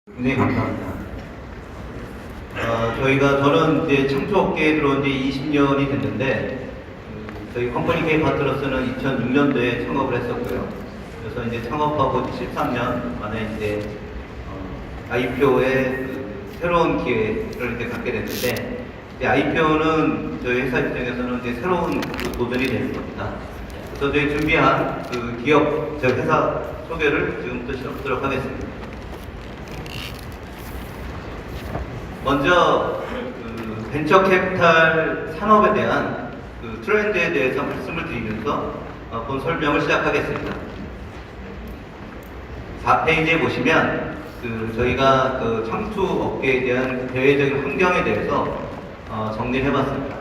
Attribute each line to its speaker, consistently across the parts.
Speaker 1: 네, 감사합니다. 저는 이제 창조업계에 들어온 지 20년이 됐는데, 저희 컴퍼니 K 파트너스는 2006년도에 창업을 했었고요. 그래서 이제 창업하고 13년 만에 이제 IPO의 새로운 기회를 이렇게 갖게 됐는데, 이제 IPO는 저희 회사 입장에서는 이제 새로운 도전이 되는 겁니다. 그래서 저희 준비한 기업, 저희 회사 소개를 지금부터 시작하도록 하겠습니다. 먼저 벤처 캐피탈 산업에 대한 트렌드에 대해서 말씀을 드리면서 본 설명을 시작하겠습니다. 4페이지에 보시면 저희가 창투 업계에 대한 대외적인 환경에 대해서 정리를 해봤습니다.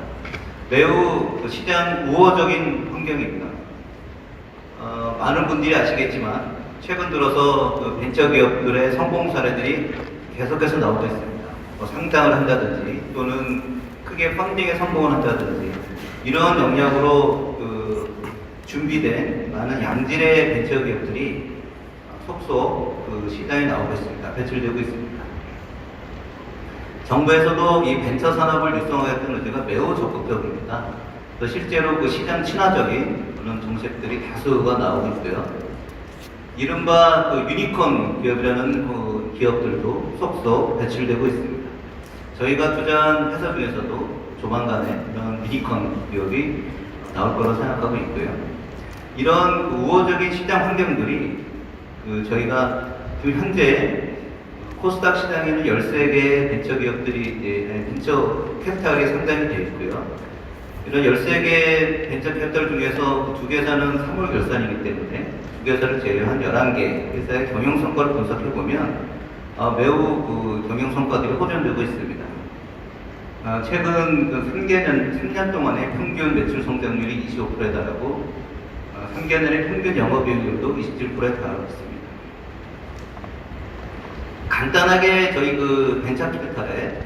Speaker 1: 매우 시장 우호적인 환경입니다. 많은 분들이 아시겠지만 최근 들어서 벤처 기업들의 성공 사례들이 계속해서 나오고 있습니다. 상장을 한다든지 또는 크게 펀딩에 성공을 한다든지 이런 역량으로 준비된 많은 양질의 벤처 기업들이 속속 시장에 나오고 있습니다. 배출되고 있습니다. 정부에서도 이 벤처 산업을 육성하겠다는 의지가 매우 적극적입니다. 실제로 시장 친화적인 그런 정책들이 다수가 나오고 있고요. 이른바 유니콘 기업이라는 기업들도 속속 배출되고 있습니다. 저희가 투자한 회사 중에서도 조만간에 이런 유니콘 기업이 나올 거라고 생각하고 있고요. 이런 우호적인 시장 환경들이 저희가 지금 현재 코스닥 시장에는 13개의 벤처 기업들이 벤처 캐피탈이 상장이 되어 있고요. 이런 13개 벤처 캐피탈 중에서 2개사는 3월 결산이기 때문에 2개사를 제외한 11개 회사의 경영 성과를 분석해 보면 매우 경영 성과들이 호전되고 있습니다. 최근 3년 동안의 평균 매출 성장률이 25%에 달하고 3개년의 평균 영업이익률도 27%에 달하고 있습니다. 간단하게 저희 벤처 캐피탈의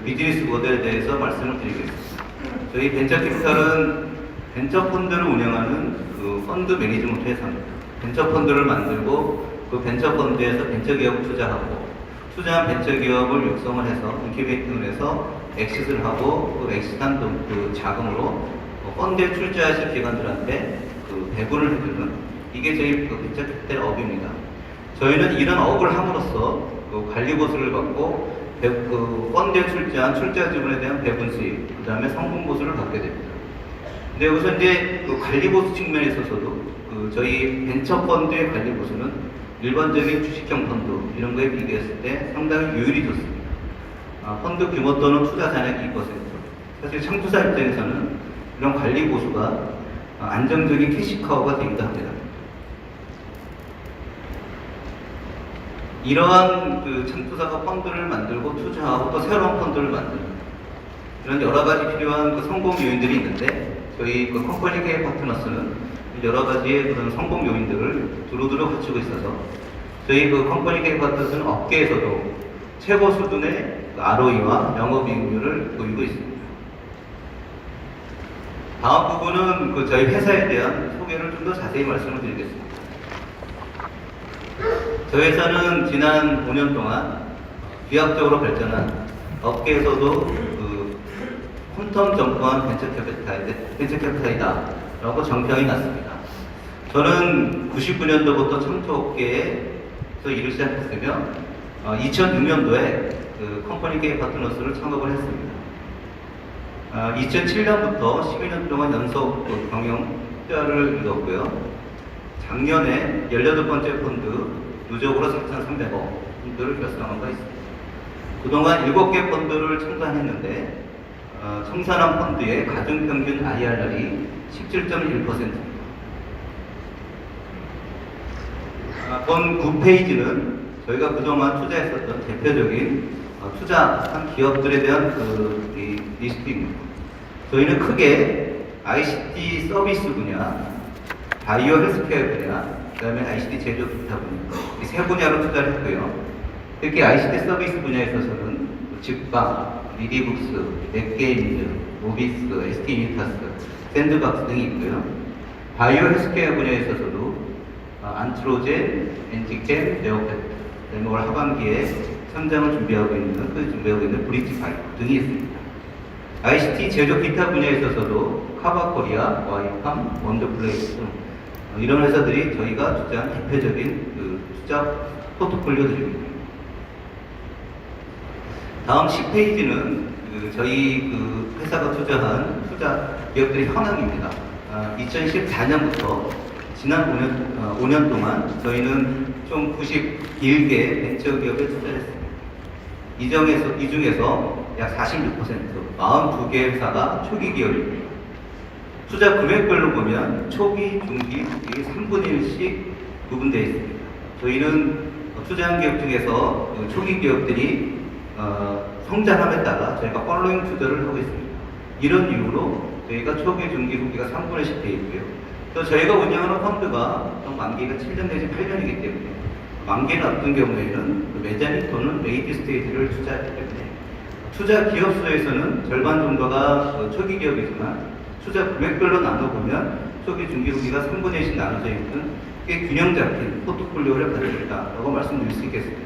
Speaker 1: 비즈니스 모델에 대해서 말씀을 드리겠습니다. 저희 벤처 캐피탈은 벤처 펀드를 운영하는 펀드 매니지먼트 회사입니다. 벤처 펀드를 만들고 그 벤처 펀드에서 벤처 기업을 투자하고 투자한 벤처 기업을 육성을 해서 인큐베이팅을 해서 엑시트를 하고 그 엑시트한 자금으로 펀드에 출자하실 기관들한테 배분을 해주는 이게 저희 벤처 캐피탈의 업입니다. 저희는 이런 업을 함으로써 관리 보수를 받고 펀드에 출자한 출자 지분에 대한 배분 수익, 그 다음에 성분 보수를 받게 됩니다. 근데 우선 이제 관리 보수 측면에 있어서도 저희 벤처 펀드의 관리 보수는 일반적인 주식형 펀드 이런 거에 비교했을 때 상당히 효율이 좋습니다. 펀드 규모 또는 투자 잔액 2%. 사실 창투사 입장에서는 이런 관리 보수가 안정적인 캐시카우가 되기도 합니다. 이러한 창투사가 펀드를 만들고 투자하고 또 새로운 펀드를 만드는 이런 여러 가지 필요한 성공 요인들이 있는데 저희 컴퍼니 K 파트너스는 여러 가지의 그런 성공 요인들을 두루두루 갖추고 있어서 저희 컴퍼니 K 파트너스는 업계에서도 최고 수준의 ROE와 영업이익률을 보이고 있습니다. 다음 부분은 저희 회사에 대한 소개를 좀 더 자세히 말씀을 드리겠습니다. 저희 회사는 지난 5년 동안 비약적으로 발전한 업계에서도 퀀텀 점프한 벤처 캐피탈이다 라고 정평이 났습니다. 저는 99년도부터 창조업계에서 일을 시작했으며 2006년도에 컴퍼니 K 파트너스를 창업을 했습니다. 2007년부터 12년 동안 연속 경영 투자를 이뤘고요. 작년에 18번째 펀드 누적으로 4,300억 펀드를 결성한 바 있습니다. 그동안 7개 펀드를 청산했는데 청산한 펀드의 가중평균 IRR이 17.1%입니다. 본 9페이지는 저희가 그동안 투자했었던 대표적인 투자한 기업들에 대한 리스트입니다. 저희는 크게 ICT 서비스 분야, 바이오 헬스케어 분야, 그 다음에 ICT 제조 기타 분야 이 세 분야로 투자를 했고요. 특히 ICT 서비스 분야에 있어서는 직방, 리디북스, 넷게임즈, 모비스, ST유니타스, 샌드박스 등이 있고요. 바이오 헬스케어 분야에 있어서도 안트로젠, 엔티캠, 네오페트 그다음에 올 하반기에 상장을 준비하고 있는 브릿지 바이오 등이 있습니다. ICT 제조 기타 분야에 있어서도 카바코리아, 와이팜, 원더플레이스 등 이런 회사들이 저희가 투자한 대표적인 투자 포트폴리오들입니다. 다음 10페이지는 저희 회사가 투자한 투자 기업들의 현황입니다. 2014년부터 지난 5년 동안 저희는 총 91개 벤처 기업에 투자했습니다. 이 중에서 약 46%, 42개 회사가 초기 기업입니다. 투자 금액별로 보면 초기, 중기, 후기 3분의 1씩 구분되어 있습니다. 저희는 투자한 기업 중에서 초기 기업들이 성장함에 따라 저희가 팔로잉 투자를 하고 있습니다. 이런 이유로 저희가 초기, 중기, 후기가 3분의 1씩 되어 있고요. 또 저희가 운영하는 펀드가 만기가 7년 내지 8년이기 때문에 만기를 앞둔 경우에는 메자닉 또는 레이트 스테이지를 투자하기 때문에 투자 기업 수에서는 절반 정도가 초기 기업이지만 투자 금액별로 나눠보면 초기, 중기, 후기가 3분의 1씩 나눠져 있는 꽤 균형 잡힌 포트폴리오를 가지고 있다고 말씀드릴 수 있겠습니다.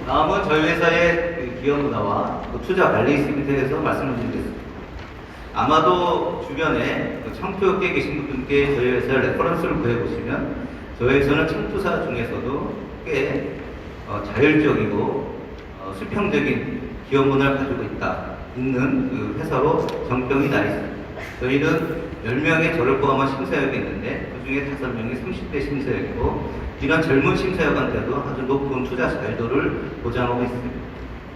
Speaker 1: 다음은 저희 회사의 기업 문화와 투자 관리 시스템에 대해서 말씀을 드리겠습니다. 아마도 주변에 청투업계에 계신 분들께 저희 회사의 레퍼런스를 구해보시면 저희 회사는 청투사 중에서도 꽤 자율적이고 수평적인 기업 문화를 가지고 있는 회사로 정평이 나 있습니다. 저희는 10명의 저를 포함한 심사역이 있는데 그 중에 5명이 30대 심사역이고 이런 젊은 심사역한테도 아주 높은 투자 자율도를 보장하고 있습니다.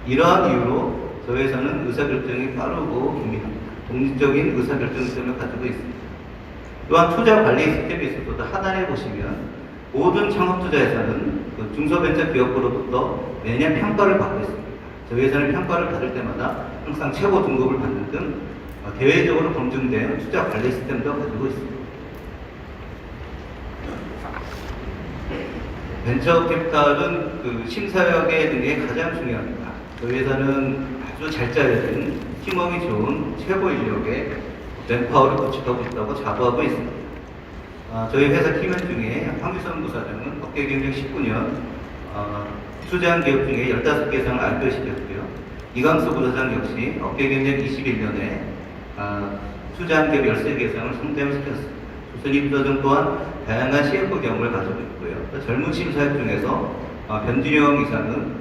Speaker 1: 이러한 이유로 저희 회사는 의사결정이 빠르고 긴밀합니다. 독립적인 의사결정 시스템을 가지고 있습니다. 또한 투자 관리 시스템에 있어서도 하단에 보시면 모든 창업투자회사는 중소벤처 기업으로부터 매년 평가를 받고 있습니다. 저희 회사는 평가를 받을 때마다 항상 최고 등급을 받는 등 대외적으로 검증된 투자 관리 시스템도 가지고 있습니다. 벤처 캐피탈은 심사역의 등에 가장 중요합니다. 저희 회사는 아주 잘 짜여진 팀워크가 좋은 최고 인력의 맨파워를 구축하고 있다고 자부하고 있습니다. 저희 회사 팀원 중에 황규선 부사장은 업계 경력 19년, 투자한 기업 중에 15개 이상을 알표시켰고요. 이광수 부사장 역시 업계 경력 21년에 투자한 기업 13개 이상을 성장을 시켰습니다. 조선희 부사장 또한 다양한 CFO 경험을 가지고 있고요. 젊은 심사역 중에서 변준영 이사는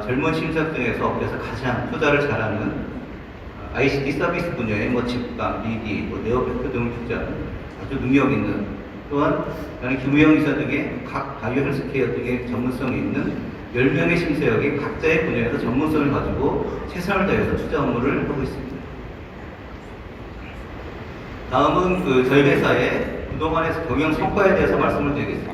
Speaker 1: 젊은 심사역 중에서 업계에서 가장 투자를 잘하는 ICT 서비스 분야의 직감, BD, 네오팩트 등을 투자하는 아주 능력 있는 또한 김우영 이사 등의 각 바이오 헬스케어 등의 전문성이 있는 10명의 심사역이 각자의 분야에서 전문성을 가지고 최선을 다해서 투자 업무를 하고 있습니다. 다음은 저희 회사의 그동안의 경영 성과에 대해서 말씀을 드리겠습니다.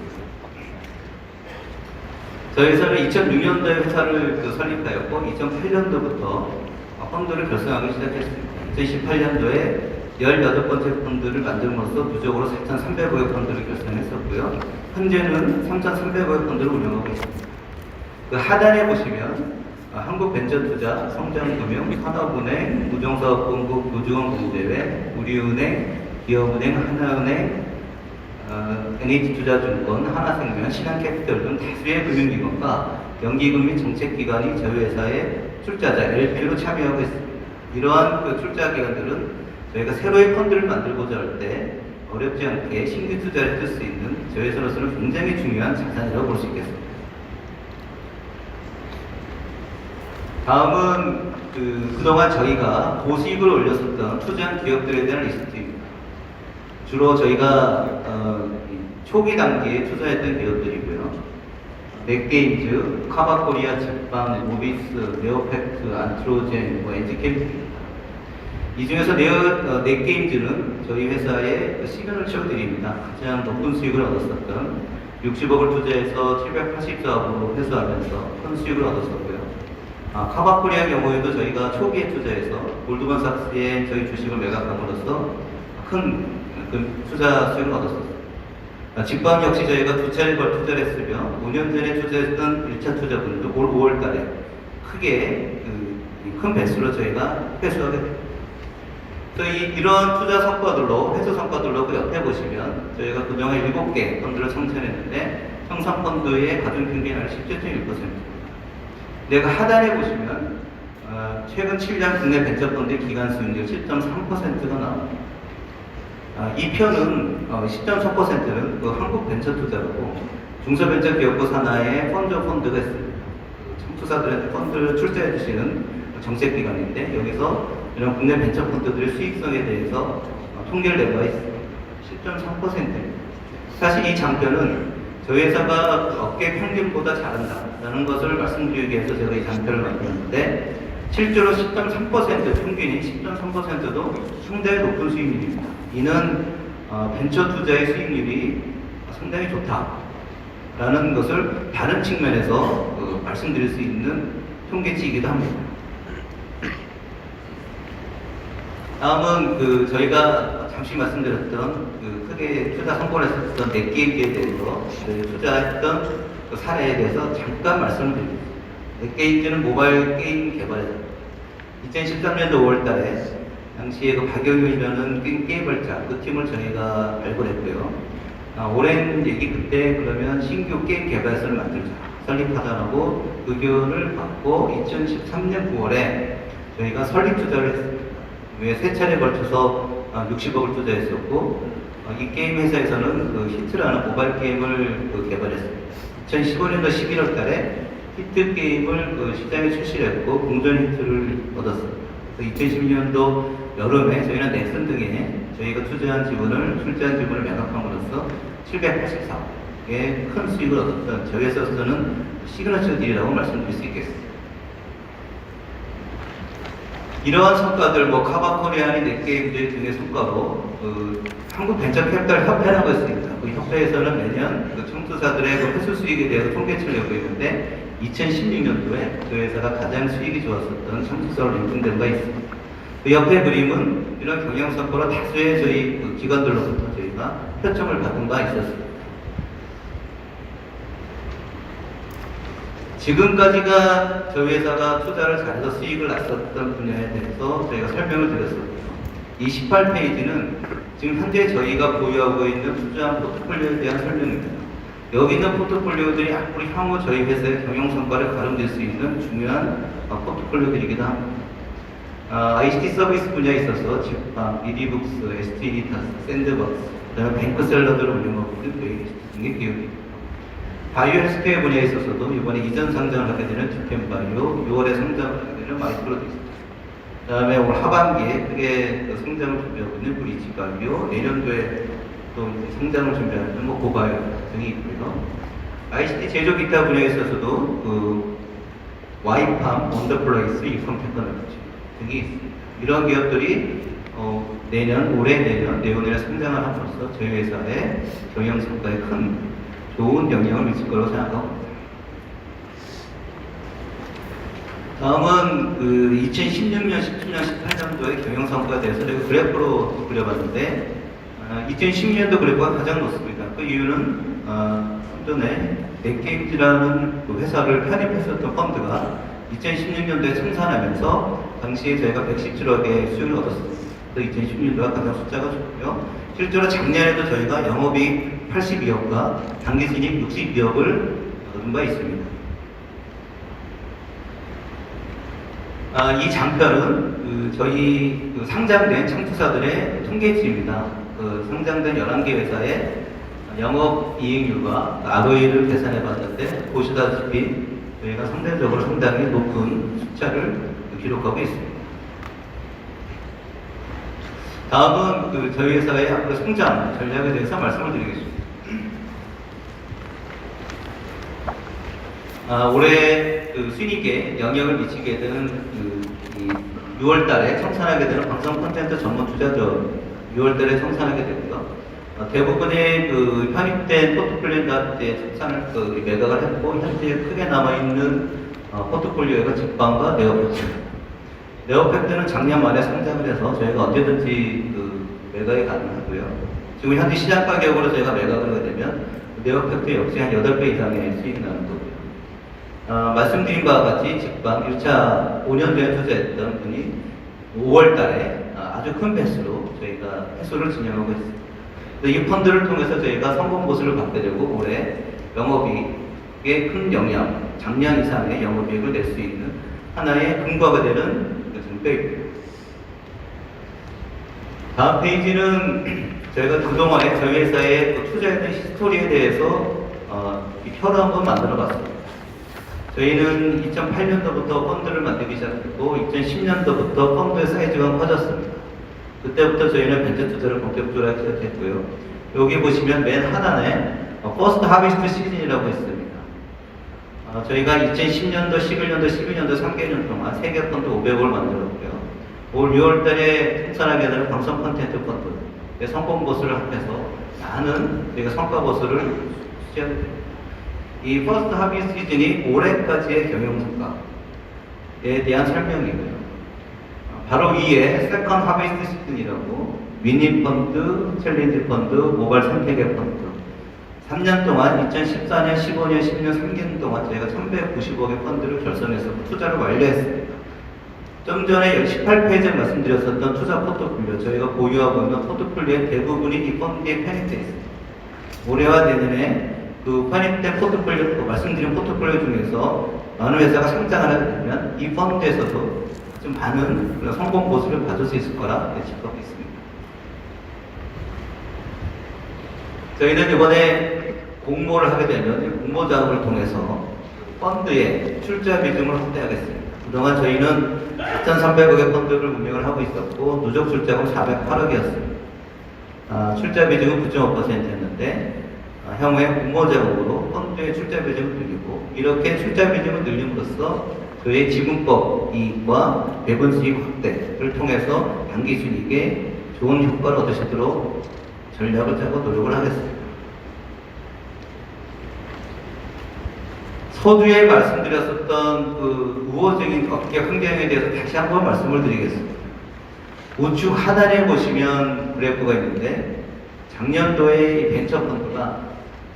Speaker 1: 저희 회사는 2006년도에 회사를 설립하였고 2008년도부터 펀드를 결성하기 시작했습니다. 2018년도에 18번째 펀드를 만들므로써 부족으로 4,300억의 펀드를 결성했었고요. 현재는 3,300억의 펀드를 운영하고 있습니다. 그 하단에 보시면 한국벤처투자, 성장금융, 산업은행, 우정사업본국, 교주원공제회, 우리은행, 기업은행, 하나은행, NH투자증권, 하나생명, 신한캐피털 등 다수의 금융기관과 연기금 및 정책기관이 저희 회사의 출자자 LP로 참여하고 있습니다. 이러한 출자기관들은 저희가 새로의 펀드를 만들고자 할 때 어렵지 않게 신규 투자를 해줄 수 있는 저희 회사로서는 굉장히 중요한 자산이라고 볼 수 있겠습니다. 다음은 그동안 저희가 고수익을 올렸었던 투자한 기업들에 대한 리스트입니다. 주로 저희가 초기 단계에 투자했던 기업들이고요. 넷게임즈, 카바코리아, 제빵, 모비스, 네오팩트, 안트로젠, 엔지캠입니다. 이 중에서 넷게임즈는 저희 회사의 시그널 치어들입니다. 가장 높은 수익을 얻었었던 60억을 투자해서 784억으로 회수하면서 큰 수익을 얻었었고요. 카바코리아 경우에도 저희가 초기에 투자해서 골드만삭스에 저희 주식을 매각함으로써 큰 투자 수익을 얻었었습니다. 직방 역시 저희가 두 차례 걸 투자를 했으며 5년 전에 투자했던 1차 투자분도 올 5월 달에 크게 큰 배수로 저희가 회수하게 됩니다. 이런 투자 성과들로, 회수 성과들로 그 옆에 보시면 저희가 그동안 7개 펀드를 청천했는데 청산 펀드의 가중 평균이 17.1%. 내가 하단에 보시면 최근 7년 국내 벤처 펀드 기간 수익률 10.3%가 나옵니다. 이 편은 10.3%는 그 한국 벤처 투자라고 중소벤처기업부 산하의 펀드가 있습니다. 청투사들한테 펀드를 출자해 주시는 정책기관인데 여기서 이런 국내 벤처 펀드들의 수익성에 대해서 통계를 낸 바가 있습니다. 10.3%입니다. 사실 이 장표는 저희 회사가 업계 평균보다 잘한다라는 것을 말씀드리기 위해서 제가 이 장표를 만들었는데 실제로 10.3% 평균인 10.3%도 상당히 높은 수익률입니다. 이는 벤처 투자의 수익률이 상당히 좋다라는 것을 다른 측면에서 말씀드릴 수 있는 통계치이기도 합니다. 다음은 저희가 잠시 말씀드렸던 크게 투자 성공을 했었던 넷게임즈에 대해서 투자했던 사례에 대해서 잠깐 말씀을 드립니다. 넷게임즈는 모바일 게임 개발회사. 2013년도 5월달에 당시에 박영윤이라는 게임발자 그 팀을 저희가 발굴했고요. 오랜 얘기 그때 그러면 신규 게임 개발사를 만들자 설립하자라고 의견을 받고 2013년 9월에 저희가 설립 투자를 했습니다. 왜 3차례에 걸쳐서 60억을 투자했었고 이 게임 회사에서는 히트라는 모바일 게임을 개발했습니다. 2015년도 11월 달에 히트 게임을 시장에 출시했고 공전 히트를 얻었습니다. 2012년도 여름에 저희는 넥슨 등에 저희가 출자한 지분을 매각함으로써 784억의 큰 수익을 얻었던 저희 회사에서는 시그너처 딜이라고 말씀드릴 수 있겠습니다. 이러한 성과들, 카바코리아니 넷게임즈 등의 성과로 한국 벤처캐피탈 협회라고 있습니다. 그 협회에서는 매년 청투사들의 회수 수익에 대해서 통계치를 내고 있는데 2016년도에 그 회사가 가장 수익이 좋았었던 청투사로 인증된 바 있습니다. 그 옆에 그림은 이런 경영 성과로 다수의 저희 기관들로부터 저희가 표점을 받은 바 있었습니다. 지금까지가 저희 회사가 투자를 잘해서 수익을 났었던 분야에 대해서 저희가 설명을 드렸었고요. 이 18페이지는 지금 현재 저희가 보유하고 있는 투자한 포트폴리오에 대한 설명입니다. 여기 있는 포트폴리오들이 앞으로 향후 저희 회사의 경영 성과를 가름질 수 있는 중요한 포트폴리오들이기도 합니다. ICT 서비스 분야에 있어서 집방, 미디북스, ST리타스, 샌드박스, 그다음에 뱅크셀러들을 운영하고 있는 등의 기업입니다. 바이오 헬스케어 분야에 있어서도 이번에 이전 상장을 하게 되는 디펜바이오, 6월에 상장을 하게 되는 마이크로디스트, 그 다음에 올 하반기에 크게 상장을 준비하고 있는 브리지바이오, 내년도에 또 상장을 준비하는 고바이오 등이 있고요. ICT 제조 기타 분야에 있어서도 와이팜, 원더플레이스, 이컴 테크놀로지 등이 있습니다. 이런 기업들이 올해 내년에 상장을 함으로써 저희 회사의 경영 성과에 큰 좋은 영향을 미칠 거라고 생각하고 있습니다. 다음은 2016년, 17년, 18년도의 경영 성과에 대해서 제가 그래프로 그려봤는데 2016년도 그래프가 가장 높습니다. 그 이유는 좀 전에 넷게임즈라는 회사를 편입했었던 펀드가 2016년도에 청산하면서 당시에 저희가 117억의 수익을 얻었습니다. 2016년도가 가장 숫자가 좋고요. 실제로 작년에도 저희가 영업이익 82억과 당기순이익 62억을 얻은 바 있습니다. 이 장표는 저희 상장된 청투사들의 통계치입니다. 상장된 11개 회사의 영업이익률과 ROE를 계산해 봤는데 보시다시피 저희가 상대적으로 상당히 높은 숫자를 기록하고 있습니다. 다음은 저희 회사의 앞으로 성장 전략에 대해서 말씀을 드리겠습니다. 올해 순이익에 영향을 미치게 되는 6월달에 청산하게 되는 방송 콘텐츠 전문 투자죠. 6월달에 청산하게 되고요. 대부분의 편입된 포트폴리오가 청산을 매각을 했고 현재 크게 남아 있는 포트폴리오가 직방과 네오팩트. 네오팩트는 작년 말에 상장을 해서 저희가 언제든지 매각이 가능하고요. 지금 현재 시장 가격으로 저희가 매각을 하게 되면 네오팩트 역시 한 8배 이상의 수익이 나는 거고요. 말씀드린 바와 같이 직방 1차 5년 전에 투자했던 분이 5월 달에 아주 큰 배수로 저희가 회수를 진행하고 있습니다. 이 펀드를 통해서 저희가 성공 보수를 받게 되고 올해 영업이익에 큰 영향, 작년 이상의 영업이익을 낼 수 있는 하나의 근거가 되는 증표입니다. 다음 페이지는 저희가 그동안에 저희 회사의 투자했던 히스토리에 대해서 이 표를 한번 만들어 봤습니다. 저희는 2008년도부터 펀드를 만들기 시작했고 2010년도부터 펀드의 사이즈가 커졌습니다. 그때부터 저희는 벤처 투자를 본격적으로 하기 시작했고요. 여기 보시면 맨 하단에 퍼스트 하비스트 시즌이라고 있습니다. 저희가 2010년도, 11년도, 12년도 3개년 동안 세계 펀드 500억을 만들었고요. 올 6월달에 통산하게 되는 방송 콘텐츠 펀드 성공 보수를 합해서 많은 저희가 성과 보수를 수지하게 됩니다. 이 퍼스트 하비스트 시즌이 올해까지의 경영 성과에 대한 설명이고요. 바로 위에 세컨드 하비스트 시즌이라고 미니 펀드, 챌린지 펀드, 모바일 생태계 펀드 3년 동안 2014년, 15년, 16년 3개년 동안 저희가 1190억의 펀드를 결선해서 투자를 완료했습니다. 좀 전에 18페이지에 말씀드렸었던 투자 포트폴리오 저희가 보유하고 있는 포트폴리오의 대부분이 이 펀드에 편입되어 있습니다. 올해와 내년에 그 편입된 포트폴리오, 말씀드린 포트폴리오 중에서 많은 회사가 상장을 하게 되면 이 펀드에서도 좀 많은 성공 보수를 받을 수 있을 거라 예측하고 있습니다. 저희는 이번에 공모를 하게 되면 공모 작업을 통해서 펀드의 출자 비중을 확대하겠습니다. 그동안 저희는 4,300억의 펀드를 운영을 하고 있었고 누적 출자금 408억이었습니다. 출자 비중은 9.5%였는데 향후에 공모 작업으로 펀드의 출자 비중을 늘리고 이렇게 출자 비중을 늘림으로써 저희의 지분법 이익과 배분 수익 확대를 통해서 단기 순이익에 좋은 효과를 얻으시도록 전략을 짜고 노력을 하겠습니다. 서두에 말씀드렸었던 그 우호적인 업계 환경에 대해서 다시 한번 말씀을 드리겠습니다. 우측 하단에 보시면 그래프가 있는데 작년도에 이 벤처 펀드가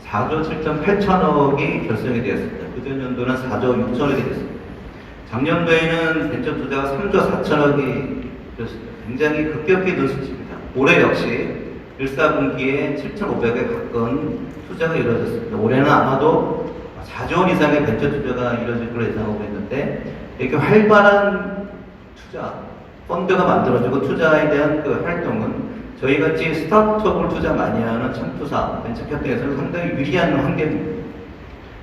Speaker 1: 4조 7,8천억이 결성이 되었습니다. 그전년도는 4조 6천억이 됐습니다. 작년도에는 벤처 투자가 3조 4천억이 되었습니다. 굉장히 급격히 는 수치입니다. 올해 역시 1사분기에 7,500에 가까운 투자가 이루어졌습니다. 올해는 아마도 4조 원 이상의 벤처 투자가 이루어질 걸로 예상하고 있는데 이렇게 활발한 투자, 펀드가 만들어지고 투자에 대한 그 활동은 저희같이 스타트업을 투자 많이 하는 청투사, 벤처캐피탈에서는 상당히 유리한 환경입니다.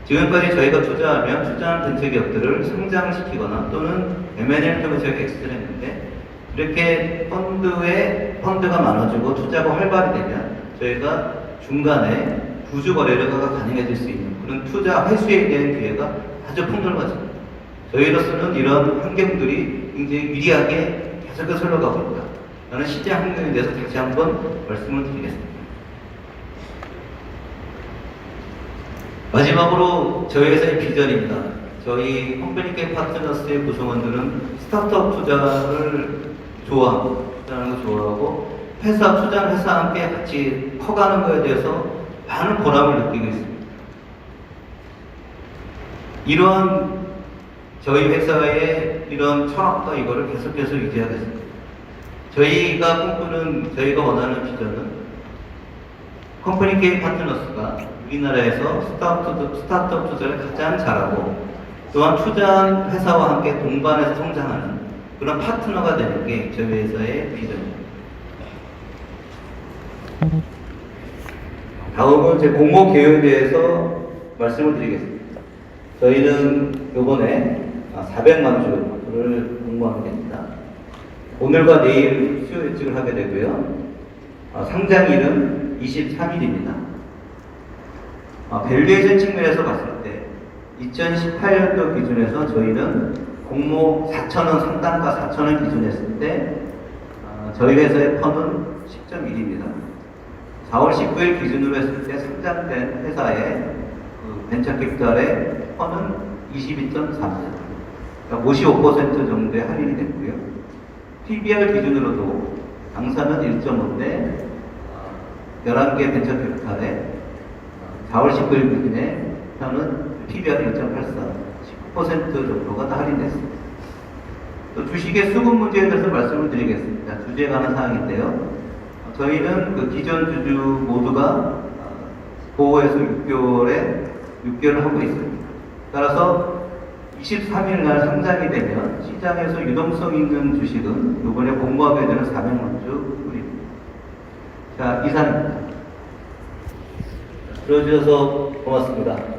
Speaker 1: 지금까지 저희가 투자하면 투자한 벤처기업들을 성장을 시키거나 또는 M&A를 통해서 저희가 엑스를 했는데 이렇게 펀드가 많아지고 투자가 활발히 되면 저희가 중간에 구주 거래가 가능해질 수 있는 그런 투자 회수에 대한 기회가 아주 풍부해집니다. 저희로서는 이런 환경들이 굉장히 유리하게 계속해서 흘러가고 있다. 라는 시장 환경에 대해서 다시 한번 말씀을 드리겠습니다. 마지막으로 저희 회사의 비전입니다. 저희 컴퍼니케이 파트너스의 구성원들은 스타트업 투자를 좋아하고, 투자하는 거 좋아하고, 투자하는 회사와 함께 같이 커가는 것에 대해서 많은 보람을 느끼고 있습니다. 이런 저희 회사의 이런 철학과 이거를 계속해서 유지하겠습니다. 저희가 원하는 비전은 컴퍼니케이 파트너스가 우리나라에서 스타트업 투자를 가장 잘하고 또한 투자한 회사와 함께 동반해서 성장하는 그런 파트너가 되는 게 저희 회사의 비전입니다. 다음은 제 공모 계획에 대해서 말씀을 드리겠습니다. 저희는 이번에 400만 주를 공모하게 됩니다. 오늘과 내일 수요 예측을 하게 되고요. 상장일은 23일입니다. 밸류에이션 측면에서 봤을 때 2018년도 기준에서 저희는 공모 4,000원 상단가 4,000원 기준했을 때 저희 회사의 펀은 10.1입니다. 4월 19일 기준으로 했을 때 상장된 회사의 벤처캐피탈의 펀은 22.4%, 그러니까 55% 정도의 할인이 됐고요. PBR 기준으로도 당사는 1.5인데 11개 벤처캐피탈에 4월 19일 기준에 펀은 PBR 1.84, 19% 정도가 다 할인됐습니다. 또 주식의 수급 문제에 대해서 말씀을 드리겠습니다. 주제에 관한 사항인데요. 저희는 그 기존 주주 모두가 보호해서 6개월을 하고 있습니다. 따라서 23일 날 상장이 되면 시장에서 유동성 있는 주식은 이번에 공모하게 되는 400만 주입니다. 자, 이상입니다. 들어주셔서 고맙습니다.